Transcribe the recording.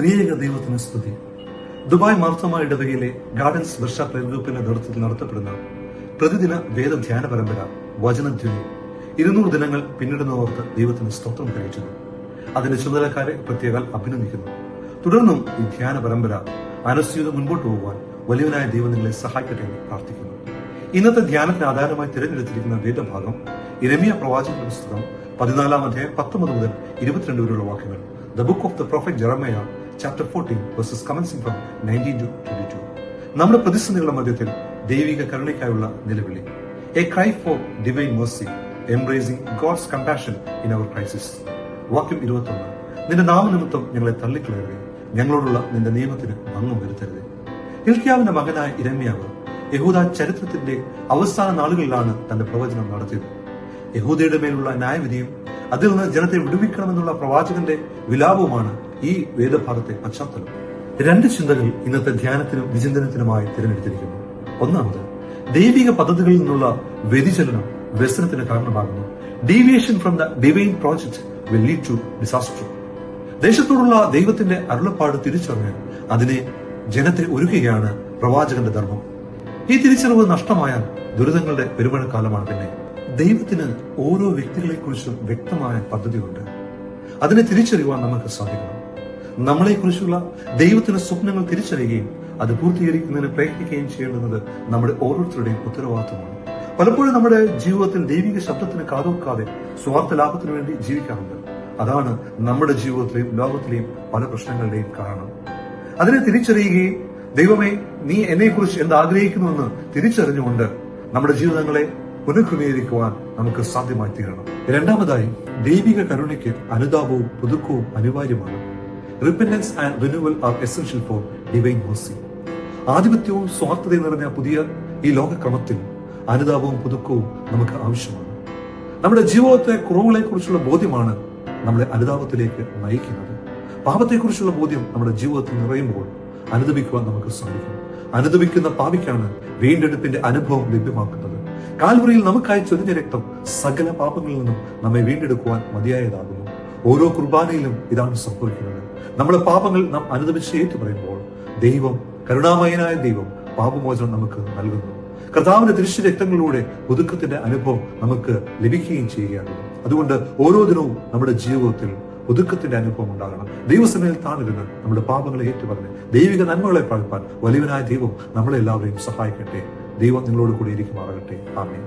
ത്രിയേക ദൈവത്തിന് സ്തുതി. ദുബായ് മാർത്തോമ ഇടവകയിലെ ഗാർഡൻസ് വർഷാപ്പ് ഗ്രൂപ്പിന്റെ നേതൃത്വത്തിൽ നടത്തപ്പെടുന്ന പ്രതിദിന വേദധ്യാന പരമ്പര വചനധ്വനി 200 ദിനങ്ങൾ പിന്നിടുന്നവർക്ക് ദൈവത്തിന് സ്തോത്രം കഴിക്കുന്നു. അതിന്റെ ചുമതലക്കാരെ പ്രത്യേകം അഭിനന്ദിക്കുന്നു. തുടർന്നും ഈ ധ്യാന പരമ്പര അനുസ്യൂതം മുൻപോട്ട് പോകുവാൻ വലിയവനായ ദൈവം നിങ്ങളെ സഹായിക്കട്ടെ എന്ന് പ്രാർത്ഥിക്കുന്നു. ഇന്നത്തെ ധ്യാനത്തിന് ആധാരമായി തിരഞ്ഞെടുത്തിരിക്കുന്ന വേദഭാഗം യിരെമ്യാ പ്രവാചകന്റെ പുസ്തകം 14 അധ്യായം 19 മുതൽ 22 വരെയുള്ള വാക്യങ്ങൾ. The book of the prophet Jeremiah, chapter 14, verses commencing from 19 to 22. നമ്മുടെ പ്രതിസന്ധികളുടെ മധ്യത്തിൽ ദൈവിക കരുണയ്ക്കായുള്ള നിലവിളി. A cry for divine mercy, embracing God's compassion in our crisis. വാക്യം 21. നിന്റെ നാമനിമിത്തം ഞങ്ങളെ തള്ളിക്കളയരുതേ, ഞങ്ങളോടുള്ള നിന്റെ നിയമത്തിന് ഭംഗം വരുത്തരുതേ. ഹിൽക്കിയാവിന്റെ മകനായ യിരെമ്യാവ് യഹൂദ ചരിത്രത്തിന്റെ അവസാന നാളുകളിലാണ് തന്റെ പ്രവചനം നടത്തിയത്. യഹൂദയുടെ മേലുള്ള ന്യായവിധിയും അതിൽ നിന്ന് ജനത്തെ വിടുവിക്കണമെന്നുള്ള പ്രവാചകന്റെ വിലാപവുമാണ് ഈ വേദഭാഗത്തെ പശ്ചാത്തലം. 2 ചിന്തകൾ ഇന്നത്തെ ധ്യാനത്തിനും വിചിന്തനത്തിനുമായി തിരഞ്ഞെടുത്തിരിക്കുന്നു. ഒന്നാമത്, ദൈവിക പദ്ധതികളിൽ നിന്നുള്ള വ്യതിചലനം വ്യസനത്തിന് കാരണമാകുന്നു. Deviation from the divine project will lead to disaster. ദേശത്തോടുള്ള ദൈവത്തിന്റെ അരുളപ്പാട് തിരിച്ചറിഞ്ഞ് അതിനെ ജനത്തെ ഒരുക്കുകയാണ് പ്രവാചകന്റെ ധർമ്മം. ഈ തിരിച്ചറിവ് നഷ്ടമായാൽ ദുരിതങ്ങളുടെ പെരുമഴക്കാലമാണ്. പിന്നെ ദൈവത്തിന് ഓരോ വ്യക്തികളെ കുറിച്ചും വ്യക്തമായ പദ്ധതിയുണ്ട്. അതിനെ തിരിച്ചറിയുവാൻ നമുക്ക് സാധിക്കണം. നമ്മളെ കുറിച്ചുള്ള ദൈവത്തിന്റെ സ്വപ്നങ്ങൾ തിരിച്ചറിയുകയും അത് പൂർത്തീകരിക്കുന്നതിന് പ്രയത്നിക്കുകയും ചെയ്യേണ്ടുന്നത് നമ്മുടെ ഓരോരുത്തരുടെയും ഉത്തരവാദിത്തമാണ്. പലപ്പോഴും നമ്മുടെ ജീവിതത്തിൽ ദൈവിക ശബ്ദത്തിന് കാതോക്കാതെ സ്വാർത്ഥ ലാഭത്തിനു വേണ്ടി ജീവിക്കാറുണ്ട്. അതാണ് നമ്മുടെ ജീവിതത്തിലെയും ലോകത്തിലെയും പല പ്രശ്നങ്ങളുടെയും കാരണം. അതിനെ തിരിച്ചറിയുകയും ദൈവമേ, നീ എന്നെ കുറിച്ച് എന്താഗ്രഹിക്കുന്നുവെന്ന് തിരിച്ചറിഞ്ഞുകൊണ്ട് നമ്മുടെ ജീവിതങ്ങളെ പുനഃക്രമീകരിക്കുവാൻ നമുക്ക് സാധ്യമായി തീരണം. രണ്ടാമതായി, ദൈവിക കരുണയ്ക്ക് അനുതാപവും പുതുക്കവും അനിവാര്യമാണ്. Repentance and renewal are essential for divine mercy. ആധിപത്യവും സ്വാർത്ഥതയും നിറഞ്ഞ പുതിയ ഈ ലോകക്രമത്തിൽ അനുതാപവും പുതുക്കവും നമുക്ക് ആവശ്യമാണ്. നമ്മുടെ ജീവിതത്തെ കുറവുകളെ കുറിച്ചുള്ള ബോധ്യമാണ് നമ്മളെ അനുതാപത്തിലേക്ക് നയിക്കുന്നത്. പാപത്തെക്കുറിച്ചുള്ള ബോധ്യം നമ്മുടെ ജീവിതത്തിൽ നിറയുമ്പോൾ അനുദപിക്കുവാൻ നമുക്ക് സാധിക്കും. അനുദപിക്കുന്ന പാപിക്കാണ് വീണ്ടെടുപ്പിന്റെ അനുഭവം ലഭ്യമാക്കുന്നത്. കാൽവറിയിൽ നമുക്കായി ചൊരിഞ്ഞ രക്തം സകല പാപങ്ങളിൽ നിന്നും നമ്മെ വീണ്ടെടുക്കുവാൻ മതിയായതാകുന്നു. ഓരോ കുർബാനയിലും ഇതാണ് സംഭവിക്കുന്നത്. നമ്മുടെ പാപങ്ങൾ നാം അനുദപിച്ച് ഏറ്റുപറയുമ്പോൾ ദൈവം, കരുണാമയനായ ദൈവം, പാപമോചനം നമുക്ക് നൽകുന്നു. കർത്താവിന്റെ തിരിച്ചു രക്തങ്ങളിലൂടെ പുതുക്കത്തിന്റെ അനുഭവം നമുക്ക് ലഭിക്കുകയും ചെയ്യുകയാണ്. അതുകൊണ്ട് ഓരോ ദിനവും നമ്മുടെ ജീവിതത്തിൽ പുതുക്കത്തിന്റെ അനുഭവം ഉണ്ടാകണം. ദൈവസമയിൽ താണിരുന്ന് നമ്മുടെ പാപങ്ങളെ ഏറ്റുപറഞ്ഞ് ദൈവിക നന്മകളെ പ്രാപിപ്പാൻ വലിയവനായ ദൈവം നമ്മളെല്ലാവരെയും സഹായിക്കട്ടെ. ദൈവം നിങ്ങളോട് കൂടി ഇരിക്കുമാറാകട്ടെ. ആമേൻ.